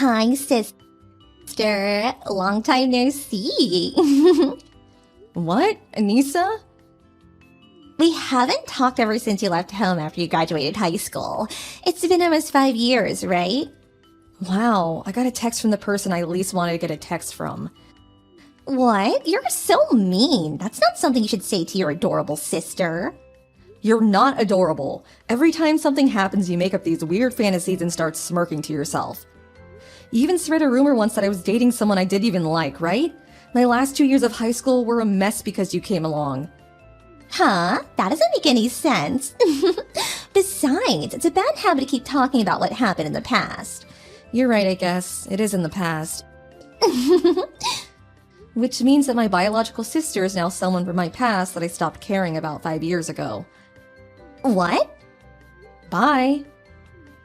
Hi, sister. Long time no see. What? Anissa? We haven't talked ever since you left home after you graduated high school. It's been almost 5 years, right? Wow, I got a text from the person I least wanted to get a text from. What? You're so mean. That's not something you should say to your adorable sister. You're not adorable. Every time something happens, you make up these weird fantasies and start smirking to yourself. You even spread a rumor once that I was dating someone I didn't even like, right? My last 2 years of high school were a mess because you came along. Huh? That doesn't make any sense. Besides, it's a bad habit to keep talking about what happened in the past. You're right, I guess. It is in the past. Which means that my biological sister is now someone from my past that I stopped caring about 5 years ago. What? Bye.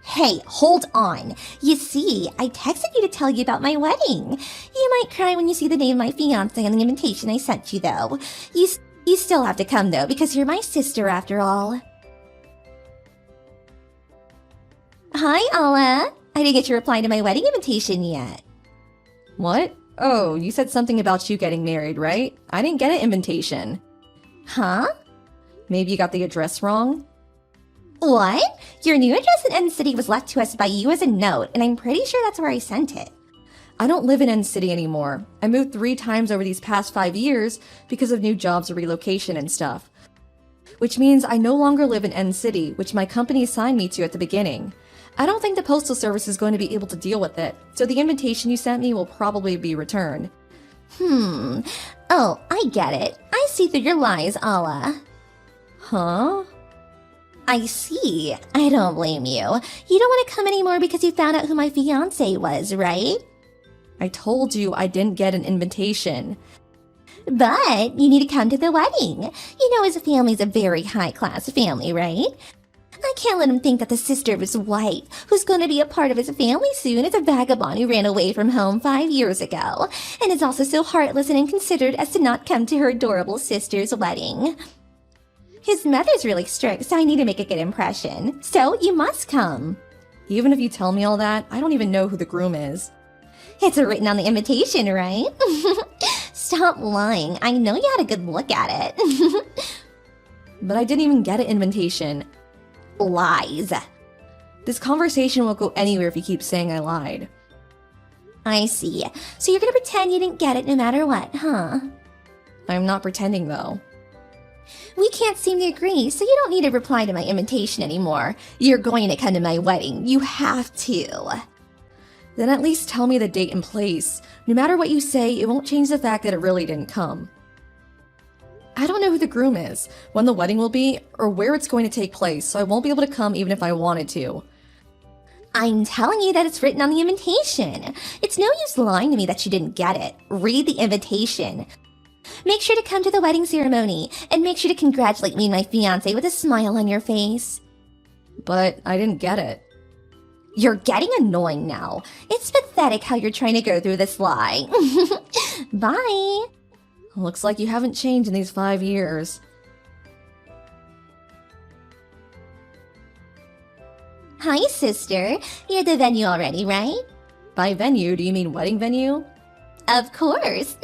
Hey, hold on. You see, I texted you to tell you about my wedding. You might cry when you see the name of my fiancé on the invitation I sent you, though. You still have to come, though, because you're my sister after all. Hi, Alla. I didn't get your reply to my wedding invitation yet. What? Oh, you said something about you getting married, right? I didn't get an invitation. Huh? Maybe you got the address wrong? What? Your new address in End City was left to us by you as a note, and I'm pretty sure that's where I sent it. I don't live in End City anymore. I moved 3 times over these past 5 years because of new jobs or relocation and stuff. Which means I no longer live in End City, which my company assigned me to at the beginning. I don't think the Postal Service is going to be able to deal with it, so the invitation you sent me will probably be returned. Oh, I get it. I see through your lies, Alla. Huh? I see. I don't blame you. You don't want to come anymore because you found out who my fiancé was, right? I told you I didn't get an invitation. But you need to come to the wedding. You know his family's a very high-class family, right? I can't let him think that the sister of his wife, who's going to be a part of his family soon, is a vagabond who ran away from home 5 years ago, and is also so heartless and inconsiderate as to not come to her adorable sister's wedding. His mother's really strict, so I need to make a good impression. So you must come. Even if you tell me all that, I don't even know who the groom is. It's written on the invitation, right? Stop lying. I know you had a good look at it. But I didn't even get an invitation. Lies. This conversation won't go anywhere if you keep saying I lied. I see. So you're gonna pretend you didn't get it no matter what, huh? I'm not pretending though. We can't seem to agree, so you don't need to reply to my invitation anymore. You're going to come to my wedding. You have to. Then at least tell me the date and place. No matter what you say, it won't change the fact that it really didn't come. I don't know who the groom is, when the wedding will be, or where it's going to take place, so I won't be able to come even if I wanted to. I'm telling you that it's written on the invitation. It's no use lying to me that you didn't get it. Read the invitation. Make sure to come to the wedding ceremony, and make sure to congratulate me and my fiancé with a smile on your face. But I didn't get it. You're getting annoying now. It's pathetic how you're trying to go through this lie. Bye. Looks like you haven't changed in these 5 years. Hi, sister. You're at the venue already, right? By venue, do you mean wedding venue? Of course.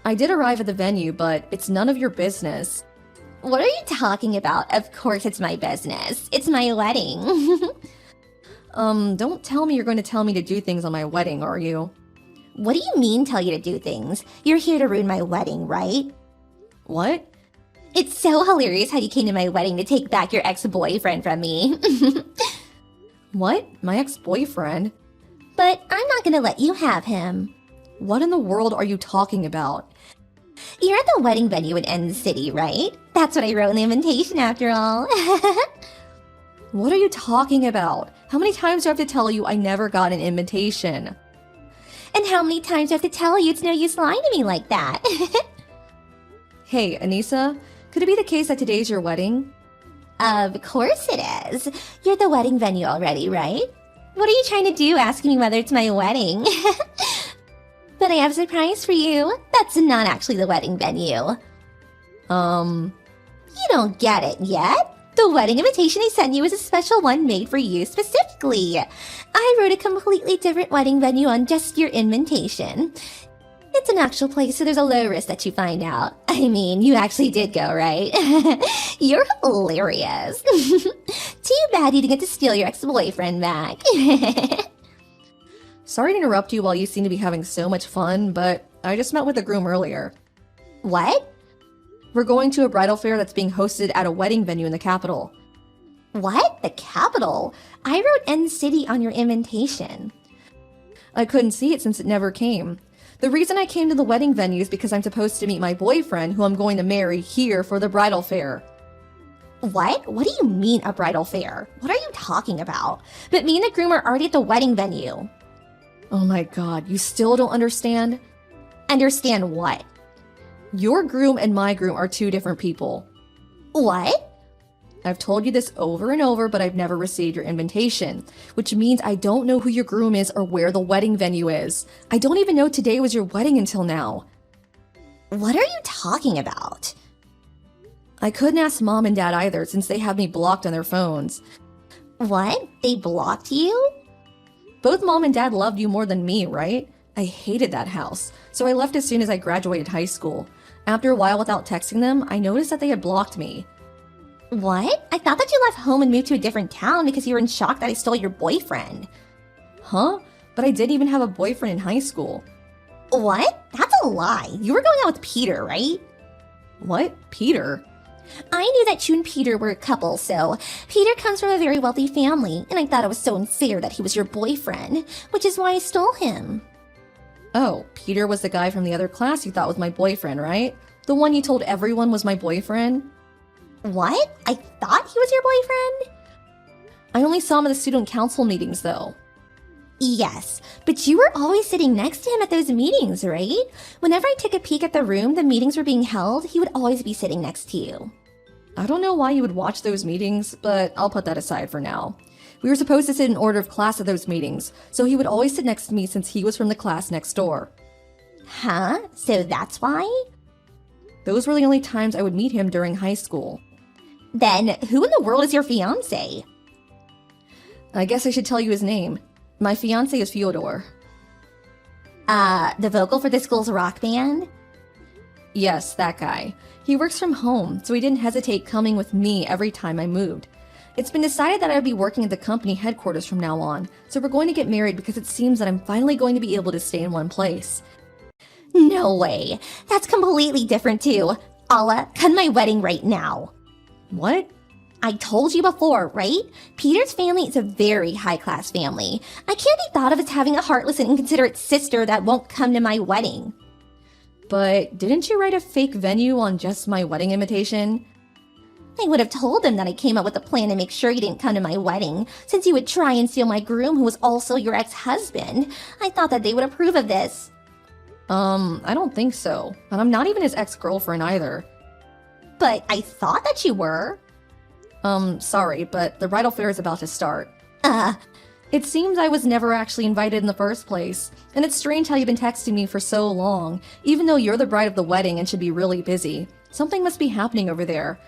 I did arrive at the venue, but it's none of your business. What are you talking about? Of course it's my business. It's my wedding. Don't tell me you're going to tell me to do things on my wedding, are you? What do you mean tell you to do things? You're here to ruin my wedding, right? What? It's so hilarious how you came to my wedding to take back your ex-boyfriend from me. What? My ex-boyfriend? But I'm not gonna let you have him. What in the world are you talking about? You're at the wedding venue in End City, right? That's what I wrote in the invitation after all. What are you talking about? How many times do I have to tell you I never got an invitation? And how many times do I have to tell you it's no use lying to me like that? Hey, Anissa, could it be the case that today's your wedding? Of course it is. You're at the wedding venue already, right? What are you trying to do asking me whether it's my wedding? But I have a surprise for you. That's not actually the wedding venue. You don't get it yet? The wedding invitation I sent you is a special one made for you specifically. I wrote a completely different wedding venue on just your invitation. It's an actual place, so there's a low risk that you find out. I mean, you actually did go, right? You're hilarious. Too bad you didn't get to steal your ex-boyfriend back. Sorry to interrupt you while you seem to be having so much fun, but I just met with the groom earlier. What? We're going to a bridal fair that's being hosted at a wedding venue in the capital. What? The capital? I wrote N City on your invitation. I couldn't see it since it never came. The reason I came to the wedding venue is because I'm supposed to meet my boyfriend, who I'm going to marry, here for the bridal fair. What? What do you mean a bridal fair? What are you talking about? But me and the groom are already at the wedding venue. Oh my god, you still don't understand? Understand what? Your groom and my groom are two different people. What? I've told you this over and over, but I've never received your invitation, which means I don't know who your groom is or where the wedding venue is. I don't even know today was your wedding until now. What are you talking about? I couldn't ask mom and dad either since they have me blocked on their phones. What? They blocked you? Both mom and dad loved you more than me, right? I hated that house, so I left as soon as I graduated high school. After a while without texting them, I noticed that they had blocked me. What? I thought that you left home and moved to a different town because you were in shock that I stole your boyfriend. Huh? But I didn't even have a boyfriend in high school. What? That's a lie. You were going out with Peter, right? What? Peter? I knew that you and Peter were a couple, so Peter comes from a very wealthy family, and I thought it was so unfair that he was your boyfriend, which is why I stole him. Oh, Peter was the guy from the other class you thought was my boyfriend, right? The one you told everyone was my boyfriend? What? I thought he was your boyfriend? I only saw him at the student council meetings, though. Yes, but you were always sitting next to him at those meetings, right? Whenever I took a peek at the room the meetings were being held, he would always be sitting next to you. I don't know why you would watch those meetings, but I'll put that aside for now. We were supposed to sit in order of class at those meetings, so he would always sit next to me since he was from the class next door. Huh? So that's why? Those were the only times I would meet him during high school. Then who in the world is your fiancé? I guess I should tell you his name. My fiancé is Fyodor. The vocal for the school's rock band? Yes, that guy. He works from home, so he didn't hesitate coming with me every time I moved. It's been decided that I would be working at the company headquarters from now on, so we're going to get married because it seems that I'm finally going to be able to stay in one place. No way. That's completely different too. Allah, cut my wedding right now. What? I told you before, right? Peter's family is a very high-class family. I can't be thought of as having a heartless and inconsiderate sister that won't come to my wedding. But didn't you write a fake venue on just my wedding invitation? I would have told them that I came up with a plan to make sure you didn't come to my wedding, since you would try and steal my groom who was also your ex-husband. I thought that they would approve of this. I don't think so. And I'm not even his ex-girlfriend either. But I thought that you were. Sorry, but the bridal fair is about to start. It seems I was never actually invited in the first place, and it's strange how you've been texting me for so long, even though you're the bride of the wedding and should be really busy. Something must be happening over there.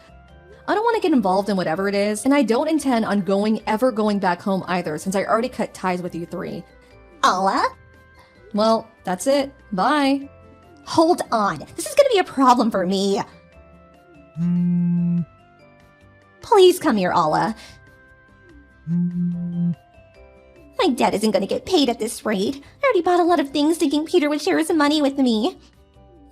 I don't want to get involved in whatever it is, and I don't intend on ever going back home either, since I already cut ties with you three. Allah? Well, that's it. Bye. Hold on. This is gonna be a problem for me. Please come here, Allah. My dad isn't gonna get paid at this rate. I already bought a lot of things thinking Peter would share his money with me.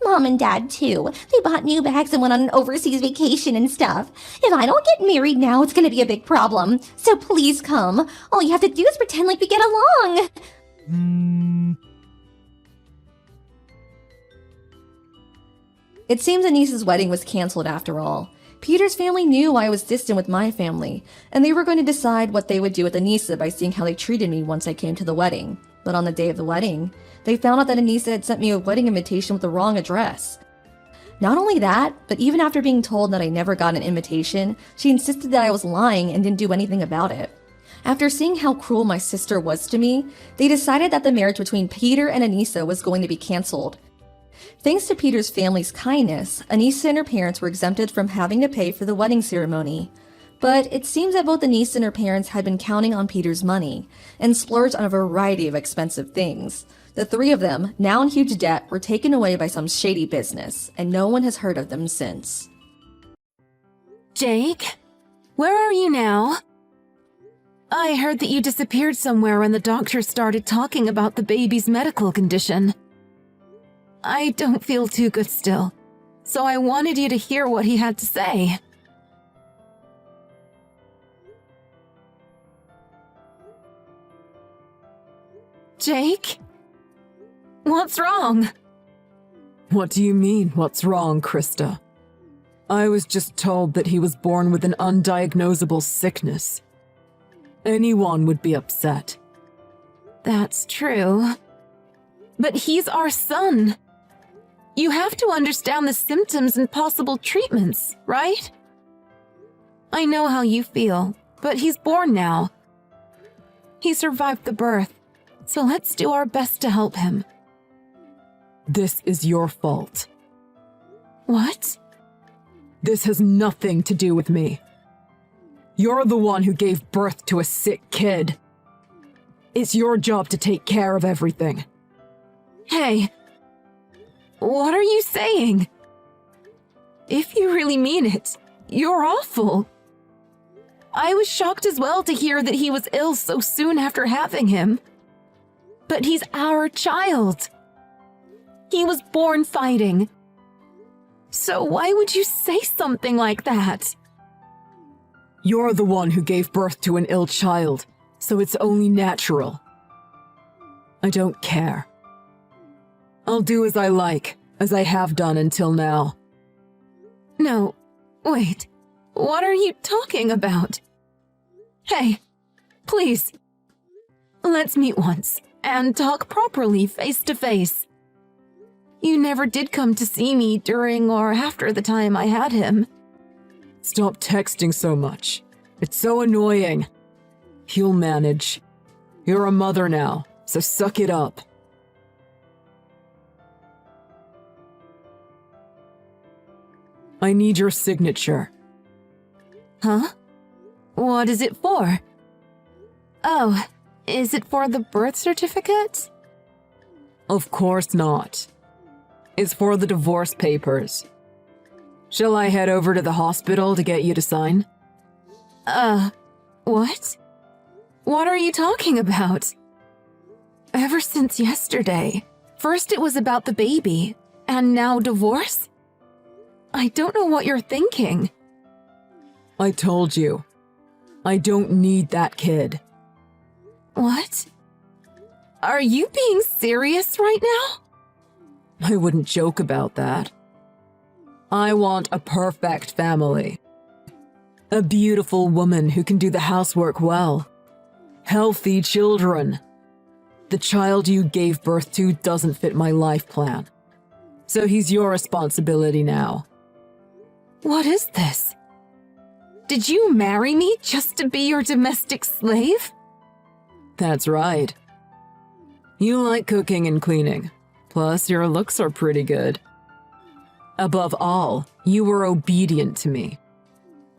Mom and Dad, too. They bought new bags and went on an overseas vacation and stuff. If I don't get married now, it's gonna be a big problem. So please come. All you have to do is pretend like we get along. It seems Anissa's wedding was canceled after all. Peter's family knew I was distant with my family, and they were going to decide what they would do with Anissa by seeing how they treated me once I came to the wedding. But on the day of the wedding, they found out that Anissa had sent me a wedding invitation with the wrong address. Not only that, but even after being told that I never got an invitation, she insisted that I was lying and didn't do anything about it. After seeing how cruel my sister was to me, they decided that the marriage between Peter and Anissa was going to be canceled. Thanks to Peter's family's kindness, Anissa and her parents were exempted from having to pay for the wedding ceremony. But it seems that both the niece and her parents had been counting on Peter's money and splurged on a variety of expensive things. The three of them, now in huge debt, were taken away by some shady business, and no one has heard of them since. Jake, where are you now? I heard that you disappeared somewhere when the doctor started talking about the baby's medical condition. I don't feel too good still, so I wanted you to hear what he had to say. Jake? What's wrong? What do you mean, what's wrong, Krista? I was just told that he was born with an undiagnosable sickness. Anyone would be upset. That's true. But he's our son. You have to understand the symptoms and possible treatments, right? I know how you feel, but he's born now. He survived the birth, so let's do our best to help him. This is your fault. What? This has nothing to do with me. You're the one who gave birth to a sick kid. It's your job to take care of everything. Hey, what are you saying? If you really mean it, you're awful. I was shocked as well to hear that he was ill so soon after having him. But he's our child. He was born fighting. So why would you say something like that? You're the one who gave birth to an ill child, so it's only natural. I don't care. I'll do as I like, as I have done until now. No, wait. What are you talking about? Hey, please. Let's meet once and talk properly face to face. You never did come to see me during or after the time I had him. Stop texting so much. It's so annoying. You'll manage. You're a mother now, so suck it up. I need your signature. Huh? What is it for? Oh, is it for the birth certificate? Of course not. It's for the divorce papers. Shall I head over to the hospital to get you to sign? What? What are you talking about? Ever since yesterday, first it was about the baby, and now divorce? I don't know what you're thinking. I told you. I don't need that kid. What? Are you being serious right now? I wouldn't joke about that. I want a perfect family. A beautiful woman who can do the housework well. Healthy children. The child you gave birth to doesn't fit my life plan. So he's your responsibility now. What is this? Did you marry me just to be your domestic slave? That's right. You like cooking and cleaning. Plus, your looks are pretty good. Above all, you were obedient to me.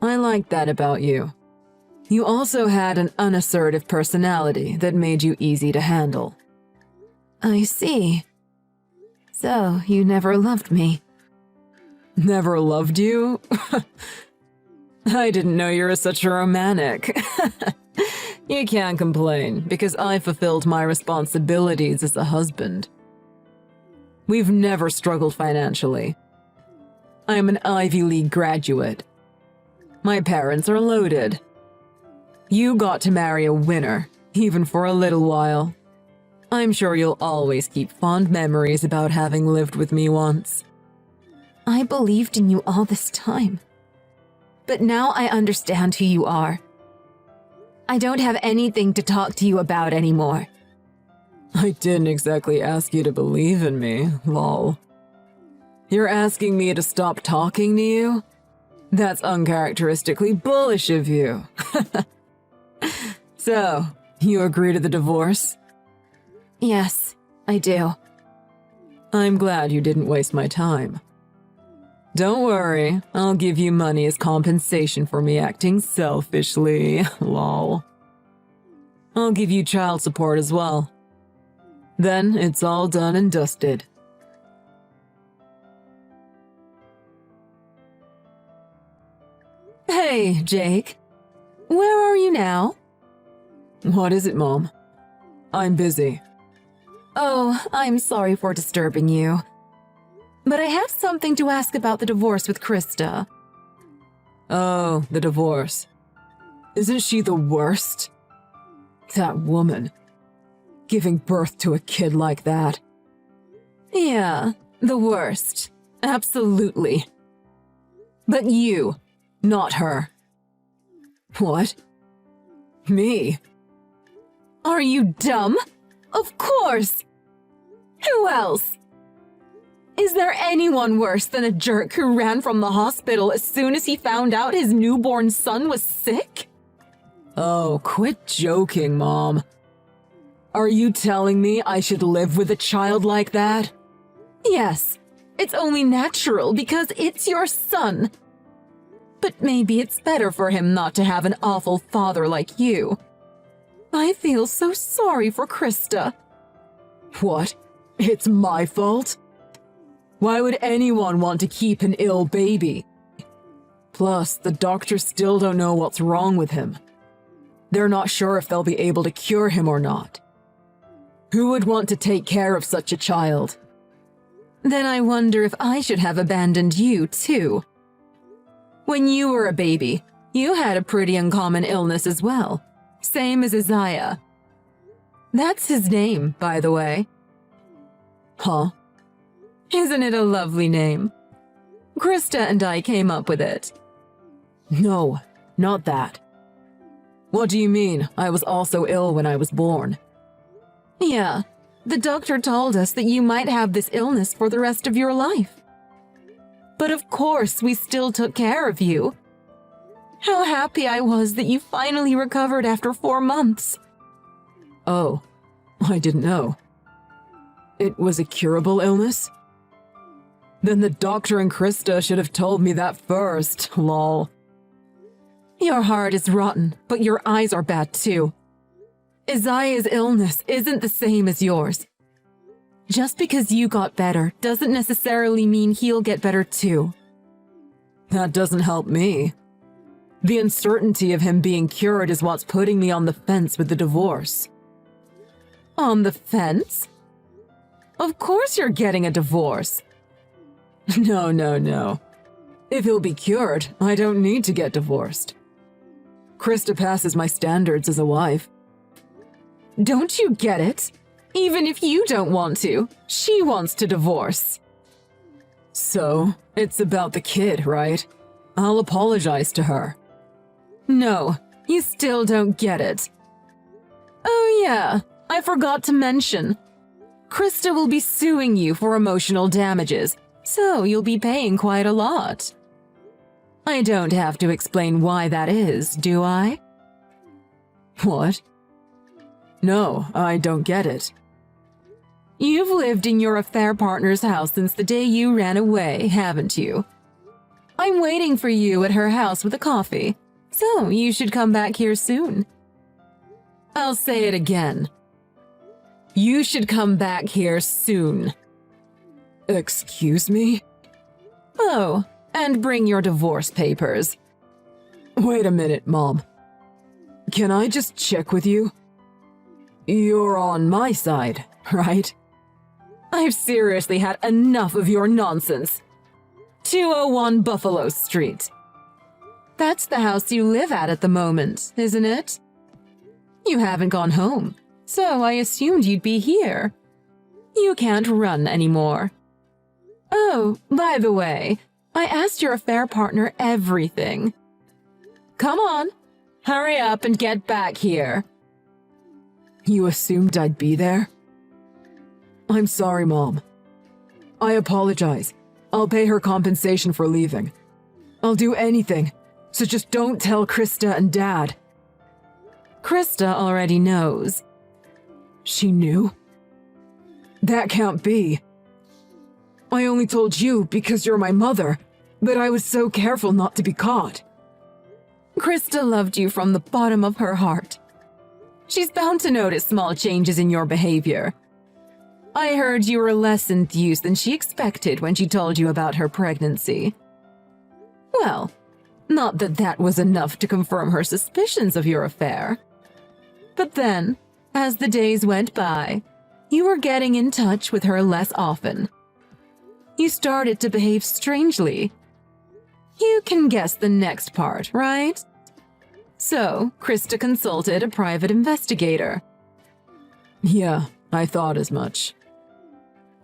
I liked that about you. You also had an unassertive personality that made you easy to handle. I see. So, you never loved me. Never loved you? I didn't know you were such a romantic. You can't complain, because I fulfilled my responsibilities as a husband. We've never struggled financially. I'm an Ivy League graduate. My parents are loaded. You got to marry a winner, even for a little while. I'm sure you'll always keep fond memories about having lived with me once. I believed in you all this time. But now I understand who you are. I don't have anything to talk to you about anymore. I didn't exactly ask you to believe in me, lol. You're asking me to stop talking to you? That's uncharacteristically bullish of you. So, you agree to the divorce? Yes, I do. I'm glad you didn't waste my time. Don't worry, I'll give you money as compensation for me acting selfishly. Lol. I'll give you child support as well. Then it's all done and dusted. Hey, Jake. Where are you now? What is it, Mom? I'm busy. Oh, I'm sorry for disturbing you. But I have something to ask about the divorce with Krista. Oh, the divorce. Isn't she the worst? That woman. Giving birth to a kid like that. Yeah, the worst. Absolutely. But you, not her. What? Me? Are you dumb? Of course! Who else? Is there anyone worse than a jerk who ran from the hospital as soon as he found out his newborn son was sick? Oh, quit joking, Mom. Are you telling me I should live with a child like that? Yes, it's only natural because it's your son. But maybe it's better for him not to have an awful father like you. I feel so sorry for Krista. What? It's my fault? Why would anyone want to keep an ill baby? Plus, the doctors still don't know what's wrong with him. They're not sure if they'll be able to cure him or not. Who would want to take care of such a child? Then I wonder if I should have abandoned you, too. When you were a baby, you had a pretty uncommon illness as well. Same as Isaiah. That's his name, by the way. Huh? Isn't it a lovely name? Krista and I came up with it. No, not that. What do you mean, I was also ill when I was born? Yeah, the doctor told us that you might have this illness for the rest of your life. But of course, we still took care of you. How happy I was that you finally recovered after 4 months. Oh, I didn't know. It was a curable illness? Then the doctor and Krista should have told me that first, lol. Your heart is rotten, but your eyes are bad too. Isaiah's illness isn't the same as yours. Just because you got better doesn't necessarily mean he'll get better too. That doesn't help me. The uncertainty of him being cured is what's putting me on the fence with the divorce. On the fence? Of course you're getting a divorce. No. If he'll be cured, I don't need to get divorced. Krista passes my standards as a wife. Don't you get it? Even if you don't want to, she wants to divorce. So, it's about the kid, right? I'll apologize to her. No, you still don't get it. Oh yeah, I forgot to mention. Krista will be suing you for emotional damages, so you'll be paying quite a lot. I don't have to explain why that is, do I? What? No, I don't get it. You've lived in your affair partner's house since the day you ran away, haven't you? I'm waiting for you at her house with a coffee, so you should come back here soon. I'll say it again. You should come back here soon. Excuse me? Oh, and bring your divorce papers. Wait a minute, Mom. Can I just check with you? You're on my side, right? I've seriously had enough of your nonsense. 201 Buffalo Street. That's the house you live at the moment, isn't it? You haven't gone home, so I assumed you'd be here. You can't run anymore. Oh, by the way, I asked your affair partner everything. Come on, hurry up and get back here. You assumed I'd be there? I'm sorry, Mom. I apologize. I'll pay her compensation for leaving. I'll do anything, so just don't tell Krista and Dad. Krista already knows. She knew? That can't be. I only told you because you're my mother, but I was so careful not to be caught. Krista loved you from the bottom of her heart. She's bound to notice small changes in your behavior. I heard you were less enthused than she expected when she told you about her pregnancy. Well, not that that was enough to confirm her suspicions of your affair. But then, as the days went by, you were getting in touch with her less often. You started to behave strangely. You can guess the next part, right? So, Krista consulted a private investigator. Yeah, I thought as much.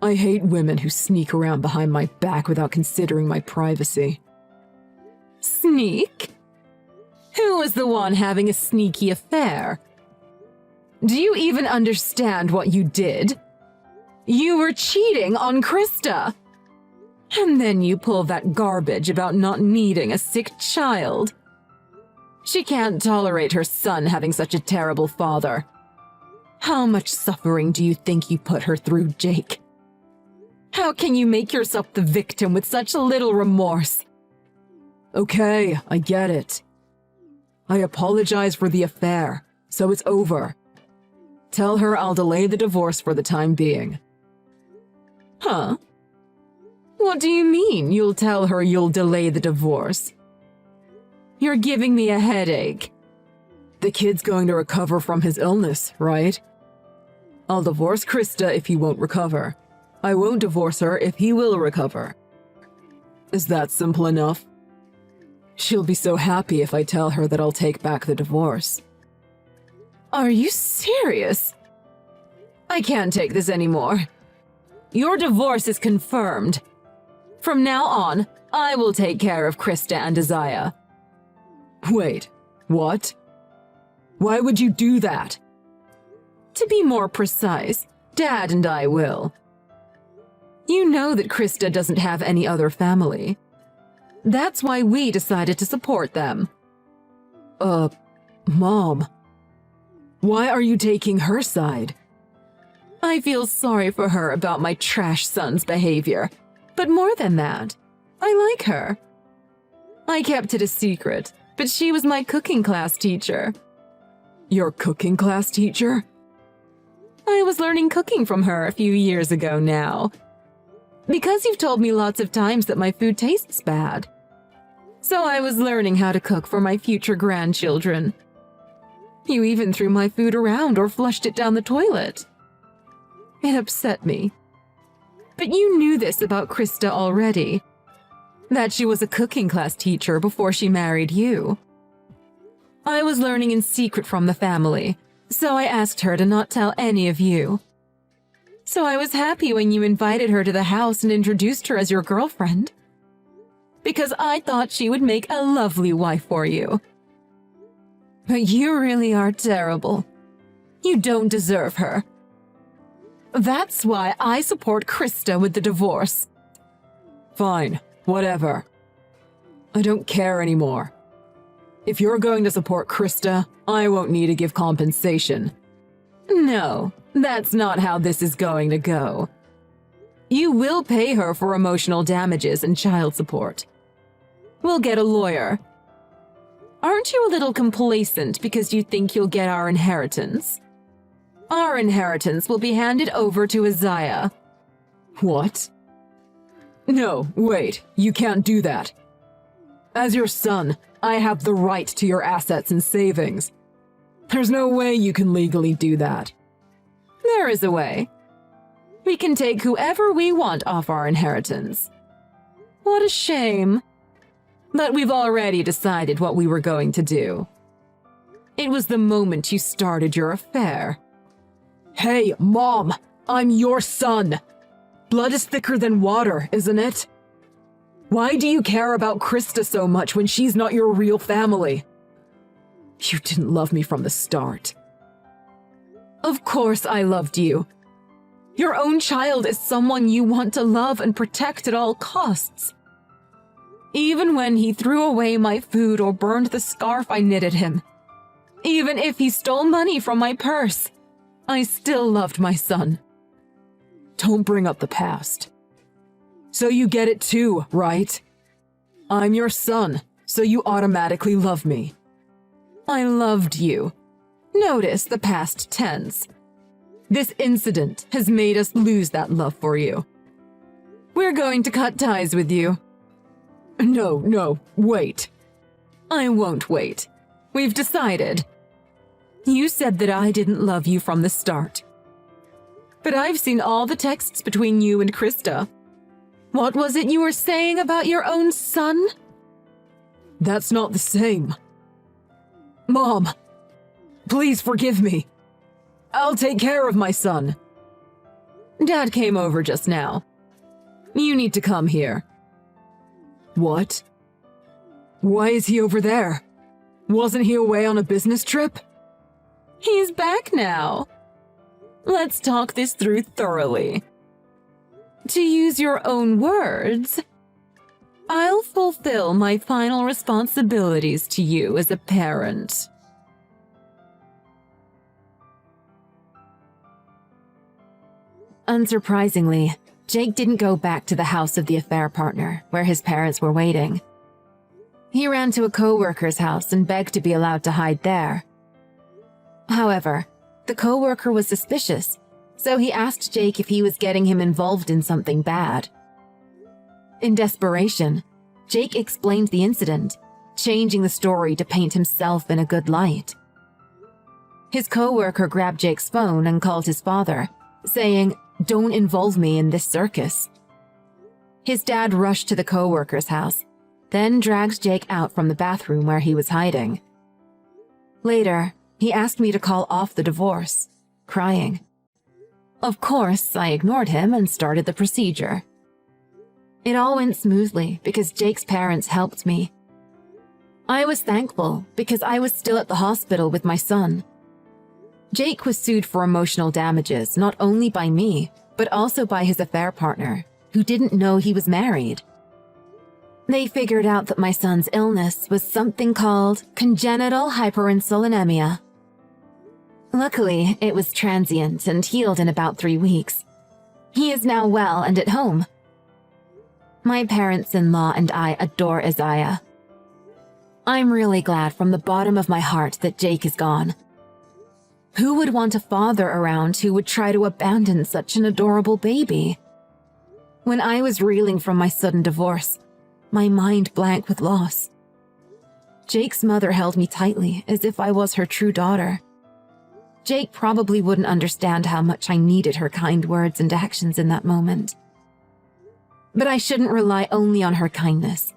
I hate women who sneak around behind my back without considering my privacy. Sneak? Who was the one having a sneaky affair? Do you even understand what you did? You were cheating on Krista. And then you pull that garbage about not needing a sick child. She can't tolerate her son having such a terrible father. How much suffering do you think you put her through, Jake? How can you make yourself the victim with such little remorse? Okay, I get it. I apologize for the affair, so it's over. Tell her I'll delay the divorce for the time being. Huh? What do you mean you'll tell her you'll delay the divorce? You're giving me a headache. The kid's going to recover from his illness, right? I'll divorce Krista if he won't recover. I won't divorce her if he will recover. Is that simple enough? She'll be so happy if I tell her that I'll take back the divorce. Are you serious? I can't take this anymore. Your divorce is confirmed. From now on, I will take care of Krista and Isaiah. Wait, what? Why would you do that? To be more precise, Dad and I will. You know that Krista doesn't have any other family. That's why we decided to support them. Mom. Why are you taking her side? I feel sorry for her about my trash son's behavior. But more than that, I like her. I kept it a secret, but she was my cooking class teacher. Your cooking class teacher? I was learning cooking from her a few years ago now. Because you've told me lots of times that my food tastes bad. So I was learning how to cook for my future grandchildren. You even threw my food around or flushed it down the toilet. It upset me. But you knew this about Krista already. That she was a cooking class teacher before she married you. I was learning in secret from the family, so I asked her to not tell any of you. So I was happy when you invited her to the house and introduced her as your girlfriend. Because I thought she would make a lovely wife for you. But you really are terrible. You don't deserve her. That's why I support Krista with the divorce. Fine, whatever. I don't care anymore. If you're going to support Krista, I won't need to give compensation. No, that's not how this is going to go. You will pay her for emotional damages and child support. We'll get a lawyer. Aren't you a little complacent because you think you'll get our inheritance? Our inheritance will be handed over to Isaiah. What? No, wait, you can't do that. As your son, I have the right to your assets and savings. There's no way you can legally do that. There is a way. We can take whoever we want off our inheritance. What a shame. But we've already decided what we were going to do. It was the moment you started your affair. Hey, Mom, I'm your son. Blood is thicker than water, isn't it? Why do you care about Krista so much when she's not your real family? You didn't love me from the start. Of course I loved you. Your own child is someone you want to love and protect at all costs. Even when he threw away my food or burned the scarf I knitted him. Even if he stole money from my purse, I still loved my son. Don't bring up the past. So you get it too, right? I'm your son, so you automatically love me. I loved you. Notice the past tense. This incident has made us lose that love for you. We're going to cut ties with you. No, wait. I won't wait. We've decided. You said that I didn't love you from the start. But I've seen all the texts between you and Krista. What was it you were saying about your own son? That's not the same. Mom, please forgive me. I'll take care of my son. Dad came over just now. You need to come here. What? Why is he over there? Wasn't he away on a business trip? He's back now. Let's talk this through thoroughly. To use your own words, I'll fulfill my final responsibilities to you as a parent. Unsurprisingly, Jake didn't go back to the house of the affair partner, where his parents were waiting. He ran to a co-worker's house and begged to be allowed to hide there. However, the co-worker was suspicious, so he asked Jake if he was getting him involved in something bad. In desperation, Jake explained the incident, changing the story to paint himself in a good light. His co-worker grabbed Jake's phone and called his father, saying, "Don't involve me in this circus." His dad rushed to the co-worker's house, then dragged Jake out from the bathroom where he was hiding. Later, he asked me to call off the divorce, crying. Of course, I ignored him and started the procedure. It all went smoothly because Jake's parents helped me. I was thankful because I was still at the hospital with my son. Jake was sued for emotional damages not only by me, but also by his affair partner, who didn't know he was married. They figured out that my son's illness was something called congenital hyperinsulinemia. Luckily, it was transient and healed in about 3 weeks. He is now well and at home. My parents-in-law and I adore Isaiah. I'm really glad from the bottom of my heart that Jake is gone. Who would want a father around who would try to abandon such an adorable baby? When I was reeling from my sudden divorce, my mind blank with loss, Jake's mother held me tightly as if I was her true daughter. Jake probably wouldn't understand how much I needed her kind words and actions in that moment. But I shouldn't rely only on her kindness.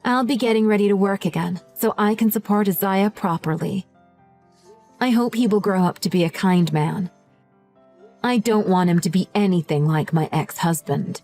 I'll be getting ready to work again so I can support Isaiah properly. I hope he will grow up to be a kind man. I don't want him to be anything like my ex-husband.